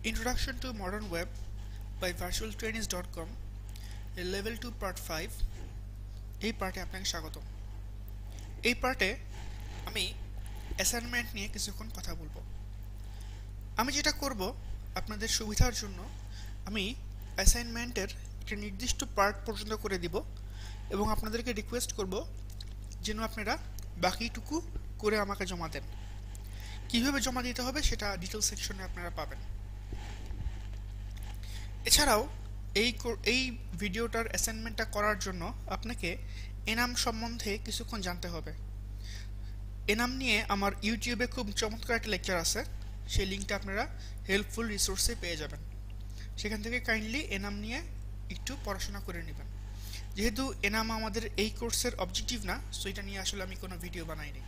Introduction to Modern Web by virtualtrainees.com এর level 2 part 5 এই পার্টে আপনাকে স্বাগত। এই পার্টে আমি অ্যাসাইনমেন্ট নিয়ে কিছুক্ষণ কথা বলবো। আমি যেটা করব আপনাদের সুবিধার জন্য আমি অ্যাসাইনমেন্টের একটা নির্দিষ্ট পার্ট পর্যন্ত করে দিব এবং আপনাদেরকে রিকোয়েস্ট করব যেন আপনারা বাকিটুকু করে আমাকে জমা দেন। কিভাবে জমা দিতে হবে সেটা ডিটেল সেকশনে আপনারা পাবেন। এছাড়াও এই ভিডিওটার অ্যাসাইনমেন্টটা করার জন্য আপনাকে এনাম সম্বন্ধে কিছুক্ষণ জানতে হবে। এনাম নিয়ে আমার ইউটিউবে খুব চমৎকার একটা লেকচার আছে, সেই লিঙ্কটা আপনারা হেল্পফুল রিসোর্সে পেয়ে যাবেন। সেখান থেকে কাইন্ডলি এনাম নিয়ে একটু পড়াশোনা করে নেবেন। যেহেতু এনাম আমাদের এই কোর্সের অবজেক্টিভ না, সো এটা নিয়ে আসলে আমি কোনো ভিডিও বানাইনি।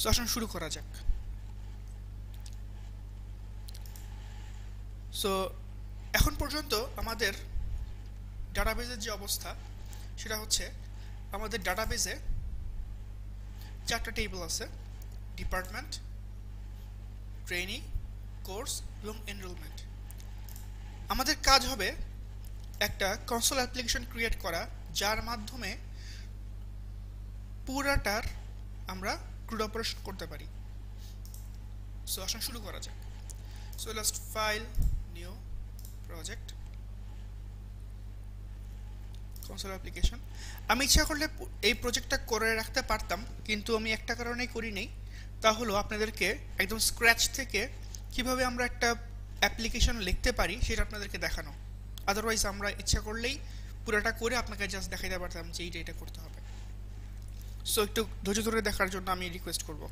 সো আসুন শুরু করা যাক। সো এখন পর্যন্ত আমাদের ডাটাবেজের যে অবস্থা সেটা হচ্ছে আমাদের ডাটাবেজে 4টা টেবিল আছে: ডিপার্টমেন্ট, ট্রেনি, কোর্স এবং এনরোলমেন্ট। আমাদের কাজ হবে একটা কনসোল অ্যাপ্লিকেশন ক্রিয়েট করা যার মাধ্যমে পুরাটার আমরা ক্রুড অপারেশন করতে পারি। সো আসুন শুরু করা যাক। So last file, new project, console application. আমি ইচ্ছা করলে এই প্রজেক্টটা করে রাখতে পারতাম, কিন্তু আমি একটা কারণেই করি নেই, তা হলো আপনাদেরকে একদম স্ক্র্যাচ থেকে কিভাবে আমরা একটা অ্যাপ্লিকেশন লিখতে পারি সেটা আপনাদেরকে দেখানো। আদারওয়াইজ আমরা ইচ্ছা করলেই পুরোটা করে আপনাকে জাস্ট দেখাইতে পারতাম যে এইটা করতে হবে। সো একটু ধৈর্য ধরে দেখার জন্য আমি রিকোয়েস্ট করব।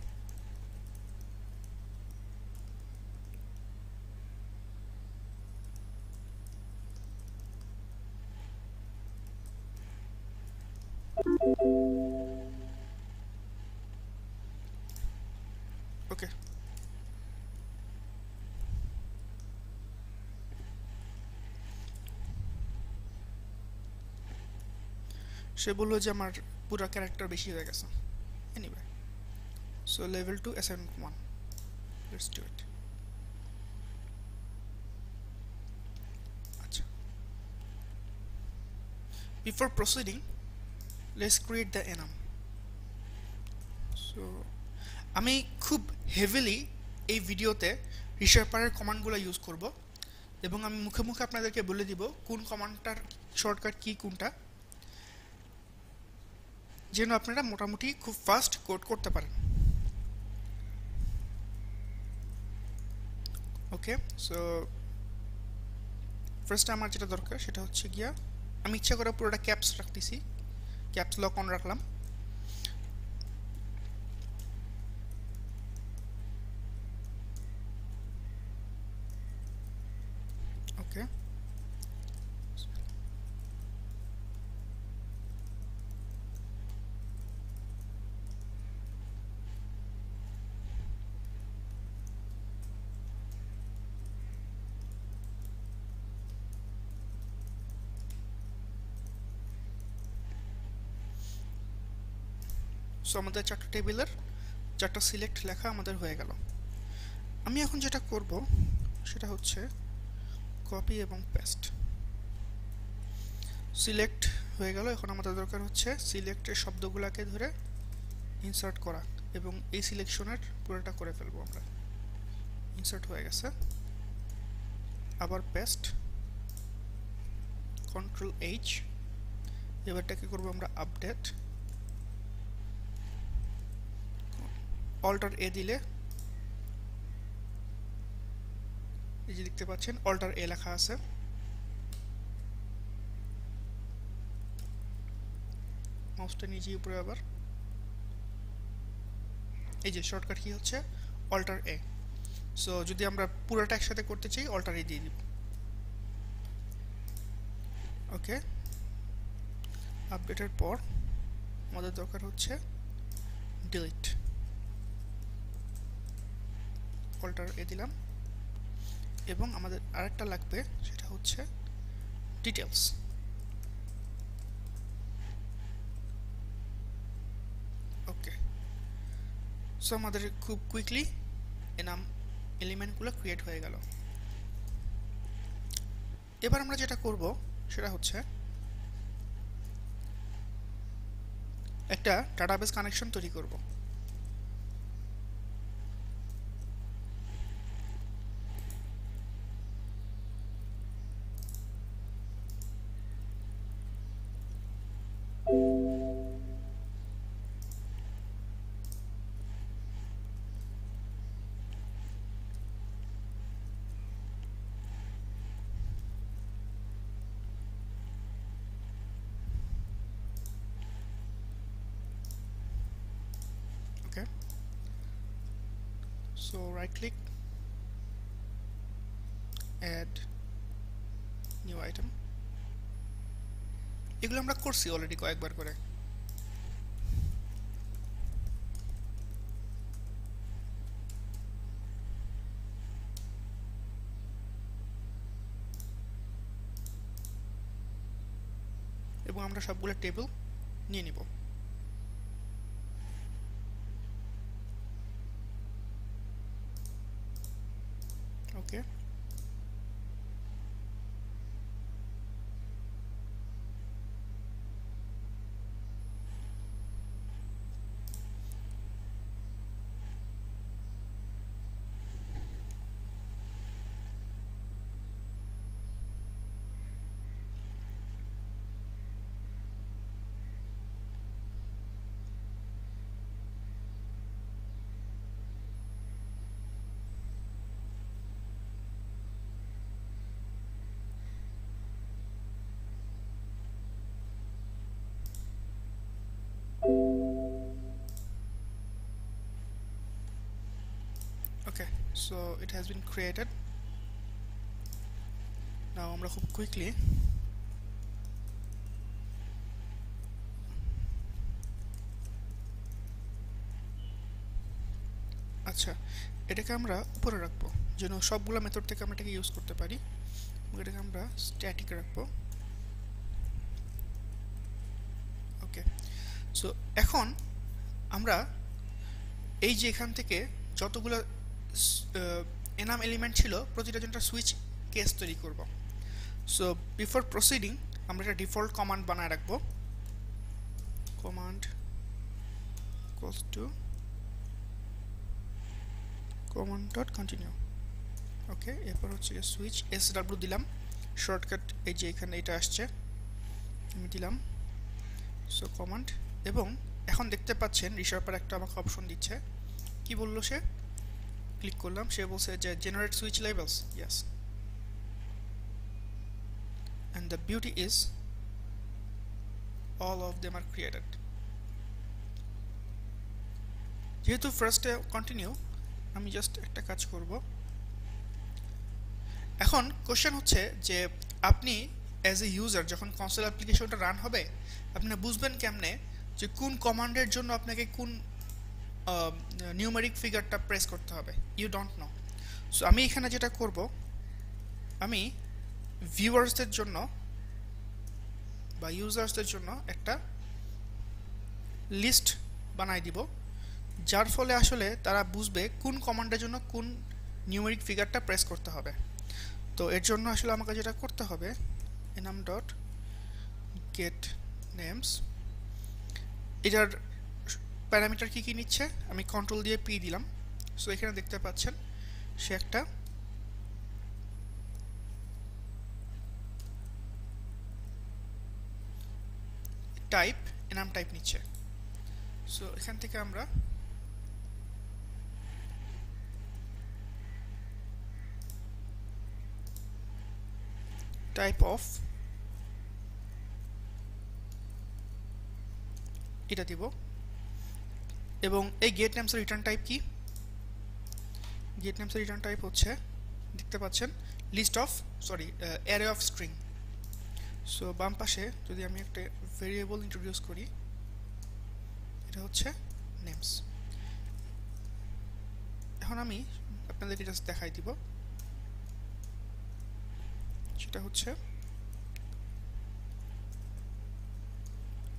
ওকে, সে বললো যে আমার পুরো ক্যারেক্টার বেশি হয়ে গেছে। Anyway, so level 2 assignment 1, let's do it. আচ্ছা, before proceeding let's create the enum. So আমি খুব হেভিলি এই ভিডিওতে রিশার্পারের কমান্ডগুলো ইউজ করব এবং আমি মুখে মুখে আপনাদেরকে বলে দিব কোন কমান্ডটার শর্টকাট কি কোনটা, যেন আপনারা মোটামুটি খুব ফাস্ট কোড করতে পারেন। ওকে, সো ফার্স্ট আমার যেটা দরকার সেটা হচ্ছে গিয়া, আমি ইচ্ছা করে পুরোটা ক্যাপস রাখতেছি, ক্যাপস লক অন রাখলাম। ওকে, সো আমাদের 4টা টেবিলের 4টা সিলেক্ট লেখা আমাদের হয়ে গেল। আমি এখন যেটা করব সেটা হচ্ছে কপি এবং পেস্ট। সিলেক্ট হয়ে গেল, এখন আমাদের দরকার হচ্ছে সিলেক্টের শব্দগুলোকে ধরে ইনসার্ট করা এবং এই সিলেকশনের পুরোটা করে ফেলবো আমরা। ইনসার্ট হয়ে গেছে, আবার পেস্ট, কন্ট্রোল এইচ। এবারটাকে করবো আমরা আপডেট, অল্টার এ দিলে এই যে দেখতে পাচ্ছেন অল্টার এ লেখা আছে। মাউসটা নিচে উপরে, আবার এই যে শর্টকাট কি হচ্ছে অল্টার এ। সো যদি আমরা পুরোটা একসাথে করতে চাই অল্টার এ দিয়ে দিব। ওকে, আপডেটের পর আমাদের দরকার হচ্ছে ডিলিট, অল্টার এ দিলাম এবং আমাদের আরেকটা লাগবে সেটা হচ্ছে ডিটেলস। ওকে, সো আমাদের খুব কুইকলি এনাম এলিমেন্টগুলো ক্রিয়েট হয়ে গেল। এবার আমরা যেটা করব সেটা হচ্ছে একটা ডাটাবেস কানেকশন তৈরি করব। Okay, so right click, add new item. এগুলো আমরা করছি অলরেডি কয়েকবার করে। এবং আমরা সবগুলো টেবিল নিয়ে নিব। ওকে, okay, so it has been created. Now আমরা খুব কুইকলি আচ্ছা এটাকে আমরা উপরে রাখবো যেন সবগুলো মেথড থেকে আমরা এটাকে ইউজ করতে পারি। এটাকে আমরা স্ট্যাটিক রাখবো। ওকে, সো এখন আমরা এই যে এখান থেকে যতগুলো এনাম এলিমেন্ট ছিল প্রতিটার জন্য সুইচ কেস তৈরি করব। সো বিফোর প্রসিডিং আমরা একটা ডিফল্ট কমান্ড বানায় রাখবো। Command equals to command dot continue. Okay, এরপর হচ্ছে সুইচ SW দিলাম, শর্টকাট এই যে এখানে এটা আসছে আমি দিলাম। সো কমান্ড, এবং এখন দেখতে পাচ্ছেন রিশার্পার একটা আমাকে অপশন দিচ্ছে। কি বললো সে? ক্লিক করলাম, সে বলছে যে generate switch levels, yes. and the beauty is all of them are created. যেহেতু ফার্স্টে কন্টিনিউ, আমি জাস্ট একটা কাজ করব। এখন কোশ্চেন হচ্ছে যে আপনি অ্যাজ এ ইউজার যখন কনসোল অ্যাপ্লিকেশনটা রান হবে আপনি বুঝবেন কেমনে যে কোন কমান্ডের জন্য আপনাকে কোন নিউমেরিক ফিগারটা প্রেস করতে হবে। You don't know. সো আমি এখানে যেটা করব, আমি ভিউয়ার্সদের জন্য বা ইউজার্সদের জন্য একটা লিস্ট বানাই দিব, যার ফলে আসলে তারা বুঝবে কোন কমান্ডের জন্য কোন নিউমেরিক ফিগারটা প্রেস করতে হবে। তো এর জন্য আসলে আমাকে যেটা করতে হবে, enum ডট গেট নেমস, এটার প্যারামিটার কি কি নিচ্ছে আমি কন্ট্রোল দিয়ে পি দিলাম। সো এখানে দেখতে পাচ্ছেন সে একটা টাইপ enum টাইপ নিচ্ছে। সো এখান থেকে আমরা টাইপ অফ এটা দিব, এবং এই গেট নেমস এর রিটার্ন টাইপ কি? গেট নেমস এর রিটার্ন টাইপ হচ্ছে দেখতে পাচ্ছেন list of array of string. So বাম পাশে যদি আমি একটা ভেরিয়েবল ইন্ট্রোডিউস করি, এটা হচ্ছে নেমস। এখন আমি আপনাদেরকে জাস্ট দেখাই দিব, সেটা হচ্ছে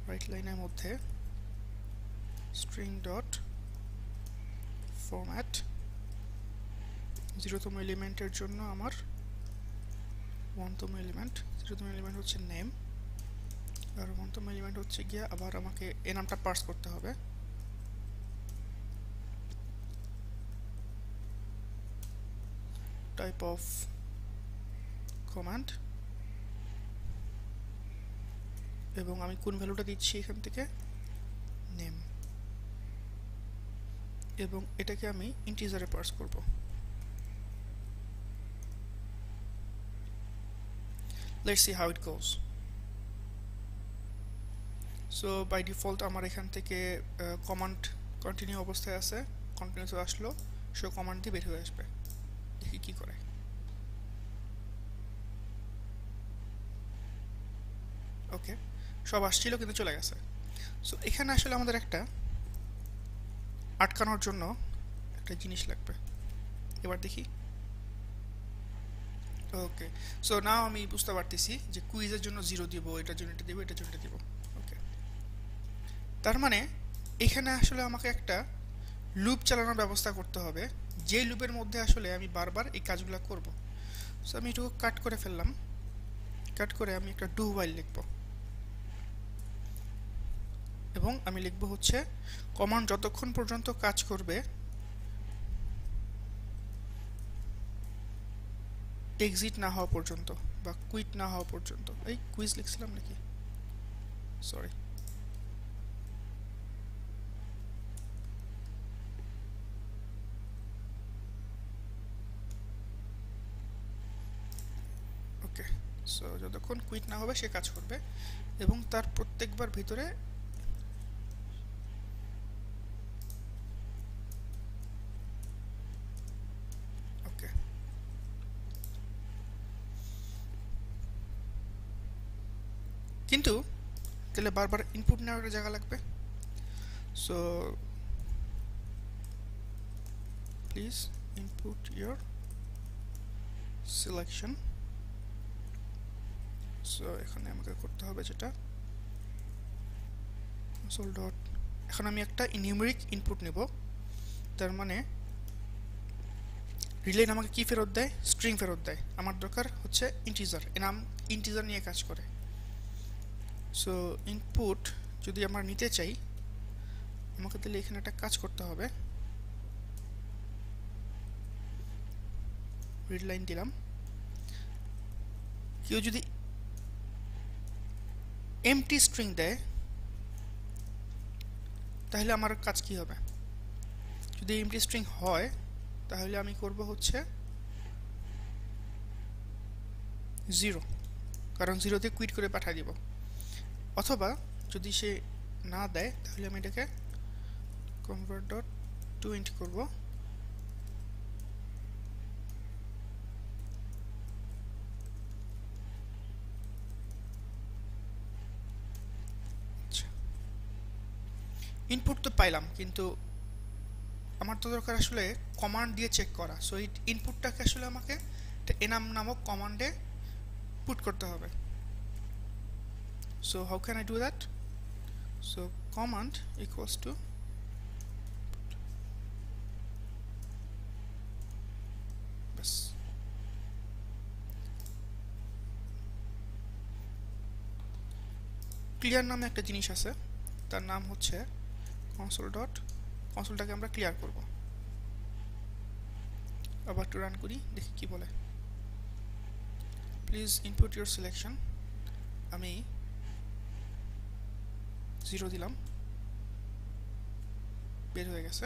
রাইট লাইনের মধ্যে string dot format 0তম এলিমেন্টের জন্য আমার 1তম এলিমেন্ট, 0তম এলিমেন্ট হচ্ছে নেম, আর 1তম এলিমেন্ট হচ্ছে গিয়া আবার আমাকে এই নামটা পার্স করতে হবে। টাইপ অফ কমান্ড, এবং আমি কোন ভ্যালুটা দিচ্ছি এখান থেকে, নেম, এবং এটাকে আমি ইন্টিজারে পার্স করব। Let's see how it goes. So by default আমার এখান থেকে কমান্ড কন্টিনিউ অবস্থায় আছে, কন্টিনিউস আসলো, শো কমান্ড দিয়ে বের হয়ে আসবে। দেখি কি করে। ওকে, সব আসছিল কিন্তু চলে গেছে। সো এখানে আসলে আমাদের একটা আটকানোর জন্য একটা জিনিস লাগবে। এবার দেখি। ওকে, সো নাও আমি বুঝতে পারতেছি যে কুইজের জন্য 0 দিব, এটার জন্য এটা দিব, এটার জন্য এটা দিব। ওকে, তার মানে এখানে আসলে আমাকে একটা লুপ চালানোর ব্যবস্থা করতে হবে, যে লুপের মধ্যে আসলে আমি বারবার এই কাজগুলো করব। সো আমি একটু কাট করে ফেললাম, কাট করে আমি একটা ডু হোয়াইল লিখব, এবং আমি লিখব হচ্ছে কমান্ড যতক্ষণ পর্যন্ত কাজ করবে এক্সিট না হওয়া পর্যন্ত বা কুইট না হওয়া পর্যন্ত। এই কুইজ লিখছিলাম নাকি, সরি। ওকে, সো যতক্ষণ কুইট না হবে সে কাজ করবে, এবং তার প্রত্যেকবার ভিতরে ওকে, কিন্তু তাহলে বারবার ইনপুট নেওয়ার একটা জায়গা লাগবে। So please input your selection. So এখানে আমাকে করতে হবে যেটা কনসোল ডট, এখন আমি একটা নিউমেরিক ইনপুট নেব, তার মানে রিলেন আমাকে কি ফেরত দেয়, স্ট্রিং ফেরত দেয়। আমার দরকার হচ্ছে ইন্টিজার, এ নাম ইন্টিজার নিয়ে কাজ করে। সো ইনপুট যদি আমরা নিতে চাই, আমাকে তাহলে এখানে একটা কাজ করতে হবে, রিড লাইন দিলাম। কেউ যদি এমটি স্ট্রিং দেয় তাহলে আমার কাজ কি হবে? যদি এমটি স্ট্রিং হয় তাহলে আমি করব হচ্ছে 0, কারণ 0 দিয়ে কুইট করে পাঠিয়ে দিব। অথবা যদি সে না দেয় তাহলে আমি এটাকে কনভার্ট ডট টু ইন্ট করব, ইনপুট তো পাইলাম, কিন্তু আমার তো দরকার আসলে কমান্ড দিয়ে চেক করা। সো এই ইনপুটটাকে আসলে আমাকে enum নামক কমান্ডে পুট করতে হবে। So how can I do that? So command equals two bus, clear নামে একটা জিনিস আছে, তার নাম হচ্ছে কনসোল ডট, কনসোলটাকে আমরা ক্লিয়ার করব। আবার একটু রান করি, দেখি কি বলে। প্লিজ ইনপুট ইউর সিলেকশন, আমি 0 দিলাম, বের হয়ে গেছে।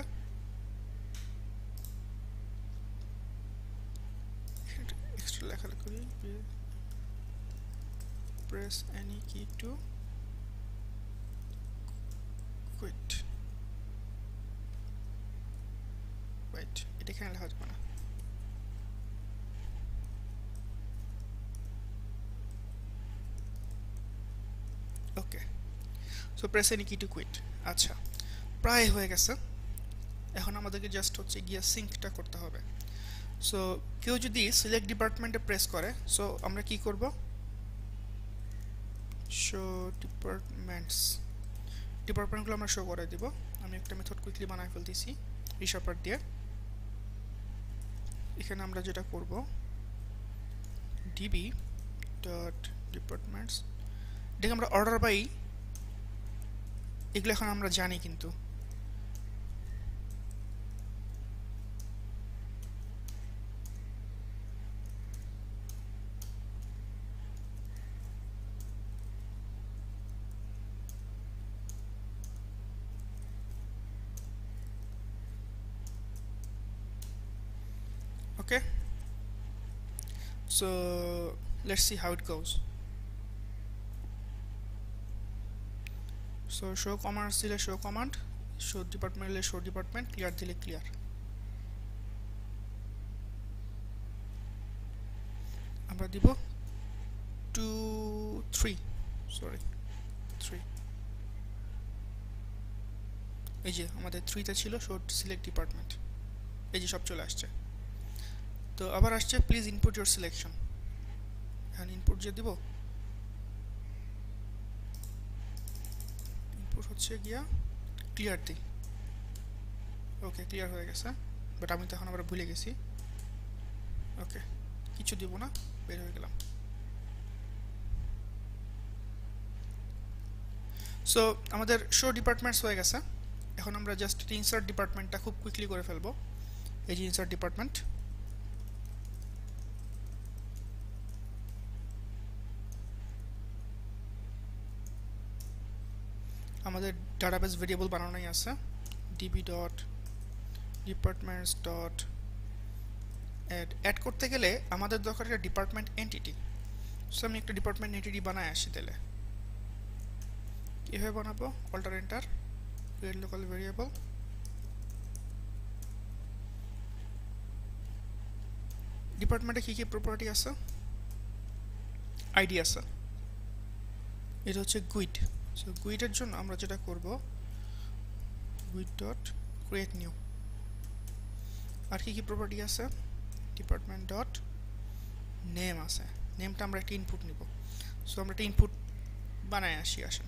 এক্সট্রা লেখালেখি করি, প্রেস এনি কি টু কুইট। ওয়েট, এটা এখানে লেখা যাবে না। ওকে, সো প্রেস এনি কি টু কুইট। আচ্ছা, প্রায় হয়ে গেছে। এখন আমাদেরকে জাস্ট হচ্ছে গিয়া সিঙ্কটা করতে হবে। সো কেউ যদি সিলেক্ট ডিপার্টমেন্টে প্রেস করে, সো আমরা কি করব, শো ডিপার্টমেন্টস, ডিপার্টমেন্টগুলো আমরা শো করে দিব। আমি একটা মেথড কুইকলি বানায় ফেলতেছি রিশার্পার দিয়ে। এখানে আমরা যেটা করব, ডিবি ডট ডিপার্টমেন্টস, দেখে আমরা অর্ডার বাই এগুলো এখন আমরা জানি কিন্তু okay. So let's see how it goes. So show commands দিলে show command, show department দিলে show department, clear দিলে clear. আমরা দিব 2 3 সরি 3, এই যে আমাদের 3 তে ছিল show select department, এই যে সব চলে আসছে। তো আবার আসছে প্লিজ ইনপুট ইওর সিলেকশন, এখন ইনপুট যে দিব ইনপুট হচ্ছে গিয়া ক্লিয়ার দিই। ওকে ক্লিয়ার হয়ে গেছে, বাট আমি তো এখন আবার ভুলে গেছি। ওকে কিছু দিব না, বের হয়ে গেলাম। সো আমাদের শো ডিপার্টমেন্টস হয়ে গেছে। এখন আমরা জাস্ট ইনসার্ট ডিপার্টমেন্টটা খুব কুইকলি করে ফেলবো। এই যে ইনসার্ট ডিপার্টমেন্ট, আমাদের ডাটাবেস ভেরিয়েবল বানানোই আছে db dot departments dot add করতে গেলে আমাদের দরকার একটা ডিপার্টমেন্ট এন্টিটি। সো আমি একটা ডিপার্টমেন্ট এন্টিটি বানায় আসি, তাহলে কীভাবে বানাবো, alter enter create local variable, ডিপার্টমেন্টে কী কী প্রপার্টি আছে, আইডি আছে, এটা হচ্ছে গুইড। সো গুইডের জন্য আমরা যেটা করব গুইড ডট ক্রিয়েট নিউ, আর কি কি প্রপার্টি আছে, ডিপার্টমেন্ট ডট নেম আছে, নেমটা আমরা একটা ইনপুট নিব। সো আমরা একটা ইনপুট বানায় আসি, আসেন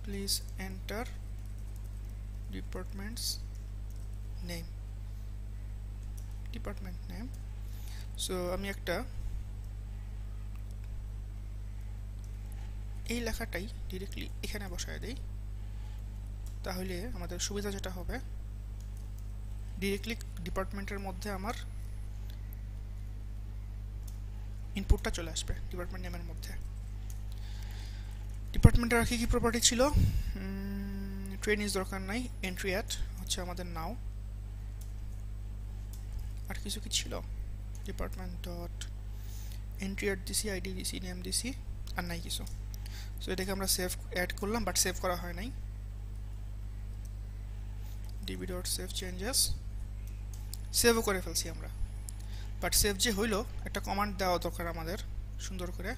please enter departments name, department name. So আমি একটা এই লেখাটাই ডিরেক্টলি এখানে বসায় দেই, তাহলে আমাদের সুবিধা যেটা হবে ডিরেক্টলি ডিপার্টমেন্টের মধ্যে আমার ইনপুটটা চলে আসবে ডিপার্টমেন্ট নেমের মধ্যে। ডিপার্টমেন্টের আর কি প্রপার্টি ছিল, ট্রেন ইজ দরকার নাই, এন্ট্রি অ্যাট হচ্ছে আমাদের নাও, আর কিছু কি ছিল, ডিপার্টমেন্ট ডট এন্ট্রি অ্যাট দিছি, আইডি দিছি, নেম দিছি, আর নাই কিছু। সো এটাকে আমরা সেভ অ্যাড করলাম, বাট সেভ করা হয় নাই। ডিবি ডট সেভ চেঞ্জেস, সেভও করে ফেলছি আমরা, বাট সেভ যে হইলো একটা কমান্ড দেওয়া দরকার আমাদের সুন্দর করে।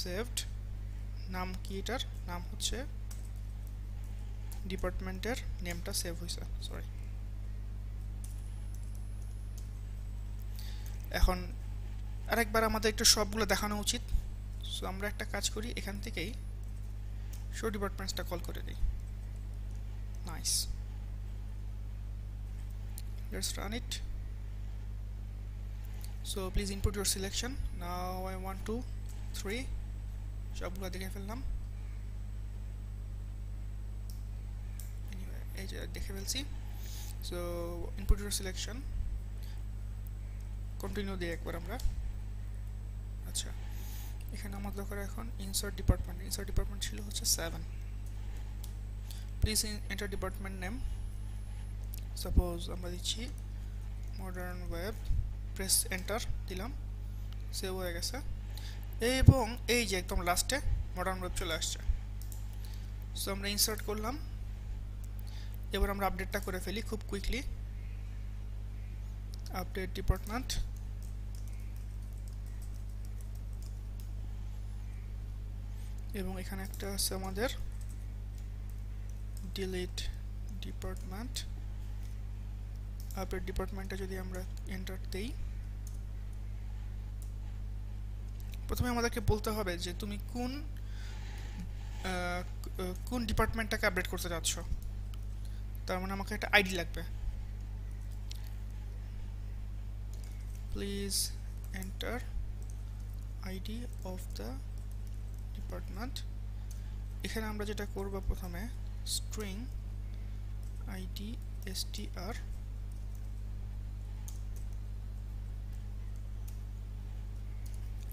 সেভড নাম কি, এটার নাম হচ্ছে ডিপার্টমেন্টের নেমটা সেভ হয়েছে, সরি। এখন আরেকবার আমাদের একটু সবগুলো দেখানো উচিত। সো আমরা একটা কাজ করি, এখান থেকেই শো ডিপার্টমেন্টসটা কল করে দিই। Nice, let's run it. So please input your selection, now I 1 2 3 সবগুলো দেখে ফেললাম, এই যে দেখে ফেলছি। So input your selection, continue দিই একবার আমরা। আচ্ছা এখানে আমার দরকার এখন ইনসার্ট ডিপার্টমেন্ট, ইনসার্ট ডিপার্টমেন্ট ছিল হচ্ছে 7, please enter department name, suppose আমরা দিচ্ছি মডার্ন ওয়েব, প্রেস এন্টার দিলাম, সেভ হয়ে গেছে। এবং এই যে একদম লাস্টে মডার্ন ওয়েব চলে আসছে। সো আমরা ইনসার্ট করলাম, এবার আমরা আপডেটটা করে ফেলি খুব কুইকলি। আপডেট ডিপার্টমেন্ট, এবং এখানে একটা আছে আমাদের ডিলিট ডিপার্টমেন্ট। আপডেট ডিপার্টমেন্টে যদি আমরা এন্টার দেই, প্রথমে আমাদেরকে বলতে হবে যে তুমি কোন ডিপার্টমেন্টটাকে আপডেট করতে যাচ্ছ। তার মানে আমাকে একটা আইডি লাগবে। Please enter ID of the department. এখানে আমরা যেটা করব প্রথমে স্ট্রিং আইডি str,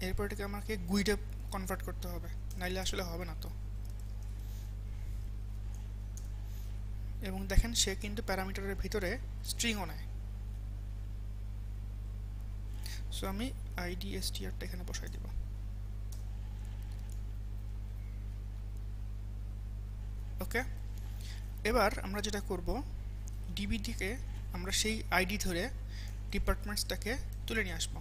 এরপর এটাকে আমাকে গুইডে কনভার্ট করতে হবে, নাইলে আসলে হবে না তো। এবং দেখেন সে কিন্তু প্যারামিটারের ভিতরে স্ট্রিংও নেয়। সো আমি আইডি str-টা এখানে বসাই দেব। ওকে, এবার আমরা যেটা করব ডিবি থেকে আমরা সেই আইডি ধরে ডিপার্টমেন্টসটাকে তুলে নিয়ে আসবো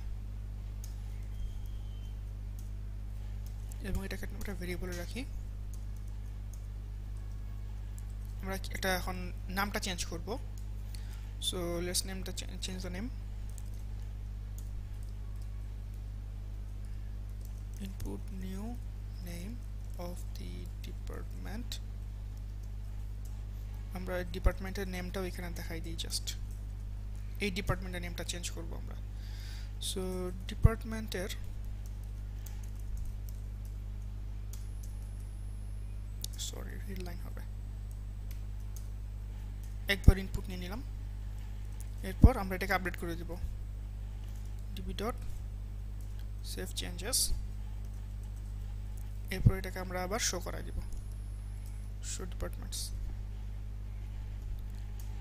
এবং এটাকে একটা ভেরিয়েবলে রাখি। আমরা এটা এখন নামটা চেঞ্জ করব। সো লেটস নেমটা change the name, input new name of the department। আমরা ডিপার্টমেন্টের নেমটাও এখানে দেখাই দিই, জাস্ট এই ডিপার্টমেন্টের নেমটা চেঞ্জ করব আমরা। সো ডিপার্টমেন্টের সরি রিড লাইন হবে, একবার ইনপুট নিয়ে নিলাম। এরপর আমরা এটাকে আপডেট করে দেব db.save changes। এরপর এটাকে আমরা আবার শো করাই দিব, শো ডিপার্টমেন্টস।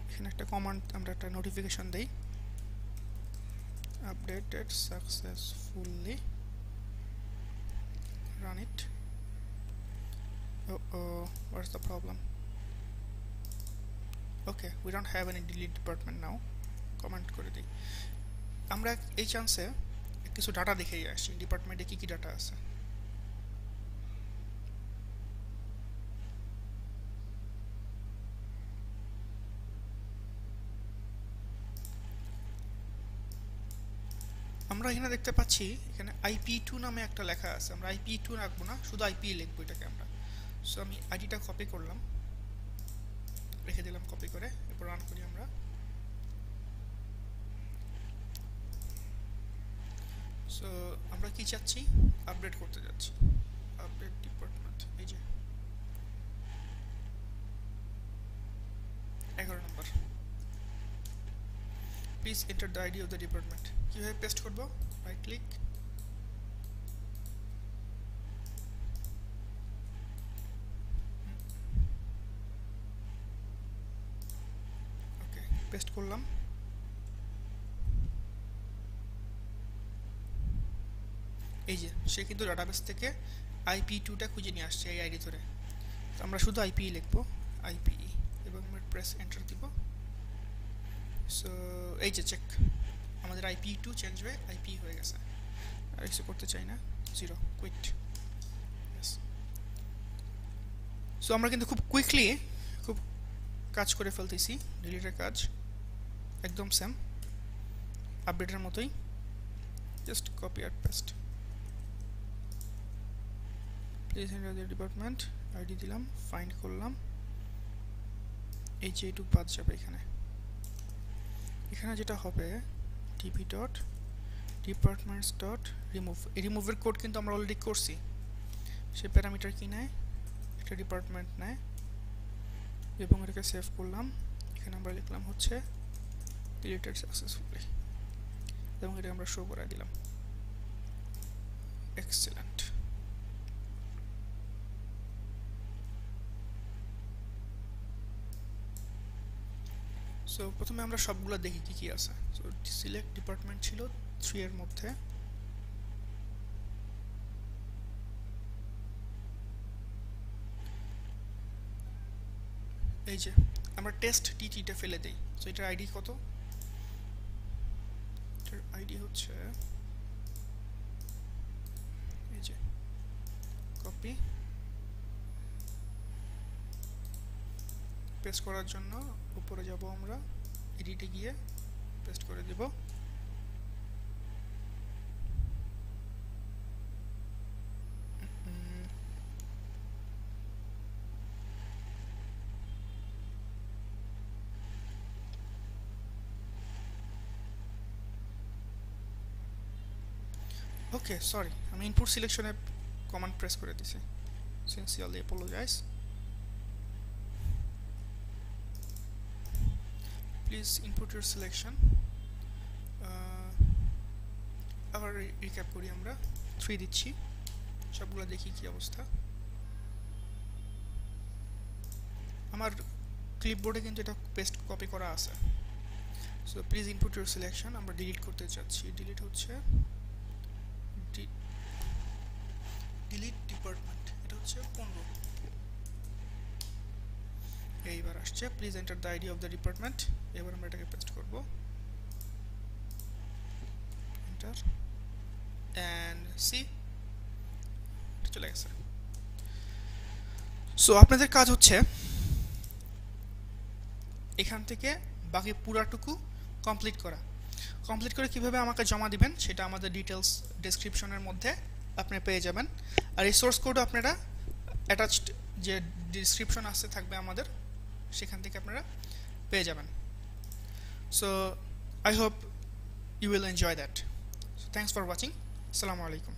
এখানে একটা কমান্ড আমরা একটা নোটিফিকেশন দেই, updated successfully, run it। oh, what's the problem? Okay, we don't have any delete department now। Comment করে দিই। আমরা এই চান্সে কিছু ডাটা দেখেই আসি, ডিপার্টমেন্টে কি কি ডাটা আছে। আমরা এখানে দেখতে পাচ্ছি এখানে IP2 নামে একটা লেখা আছে। আমরা IP2 রাখবো না, শুধু IP লিখবো এটাকে আমরা। সো আমি আইডিটা কপি করলাম, রেখে দিলাম কপি করে। এরপর রান করি আমরা। সো আমরা কি চাচ্ছি, আপডেট করতে যাচ্ছি, আপডেট ডিপার্টমেন্ট। এই যে 11 নম্বর, please enter the ID of the department. কিভাবে পেস্ট করব, রাইট ক্লিক, ওকে পেস্ট করলাম। এই যে সে কিন্তু ডাটাবেস থেকে IP2টা খুঁজে নিয়ে আসছে এই আইডি ধরে। তো আমরা শুধু IPE লিখবো, IPE, এবং আমরা প্রেস এন্টার দিব। সো এই যে চেক, আমাদের IP2 চেঞ্জ হয়ে IPE হয়ে গেছে। আর কিছু করতে চাই না, 0 কুইট। সো আমরা কিন্তু খুব কুইকলি খুব কাজ করে ফেলতেছি। ডিলিটের কাজ একদম সেম আপডেটের মতোই, জাস্ট কপি আর paste. Please enter the department, ID দিলাম, ফাইন্ড করলাম। এই যে এইটুকু বাদ যাবে এখানে। এখানে যেটা হবে db.departments.remove, এই রিমুভের কোড কিন্তু আমরা অলরেডি করছি। সে প্যারামিটার কি নেয়, একটা ডিপার্টমেন্ট নেয় এবং এটাকে সেভ করলাম। এখানে আমরা লিখলাম হচ্ছে ডিলিটেড সাকসেসফুলি এবং এটা আমরা শো করে দিলাম। এক্সেলেন্ট। সো প্রথমে আমরা সবগুলো দেখি কি কি আছে। সো সিলেক্ট ডিপার্টমেন্ট ছিল 3 এর মধ্যে। এই যে আমরা টেস্ট টিটিটা ফেলে দেই। সো এটার আইডি কত, এটার আইডি হচ্ছে এই যে কপি পেস্ট করার জন্য উপরে যাব আমরা, এডিটে গিয়ে পেস্ট করে দেব। ওকে, সরি, আমি ইনপুট সিলেকশনে কমান্ড প্রেস করে দিছি। Sincerely apologise. Please input your selection. আবার রিক্যাপ করি, আমরা 3 দিচ্ছি, সবগুলো দেখি কি অবস্থা। আমার ক্লিপবোর্ডে কিন্তু এটা পেস্ট কপি করা আছে। So please input your selection, আমরা ডিলিট করতে চাচ্ছি। ডিলিট হচ্ছে ডিলিট ডিপার্টমেন্ট, এটা হচ্ছে 15। এইবার আসছে please enter the ID of the department. এবার আমরা এটাকে পেস্ট করব, এন্টার অ্যান্ড সি, চলে গেছে। সো আপনাদের কাজ হচ্ছে এখান থেকে বাকি পুরাটুকু কমপ্লিট করা। কমপ্লিট করে কিভাবে আমাকে জমা দিবেন সেটা আমাদের ডিটেলস ডেসক্রিপশনের মধ্যে আপনি পেয়ে যাবেন। আর এই সোর্স কোডও আপনারা অ্যাটাচড যে ডিসক্রিপশন আসতে থাকবে আমাদের, সেখান থেকে আপনারা পেয়ে যাবেন। So I hope you will enjoy that. So thanks for watching. Assalamu alaikum.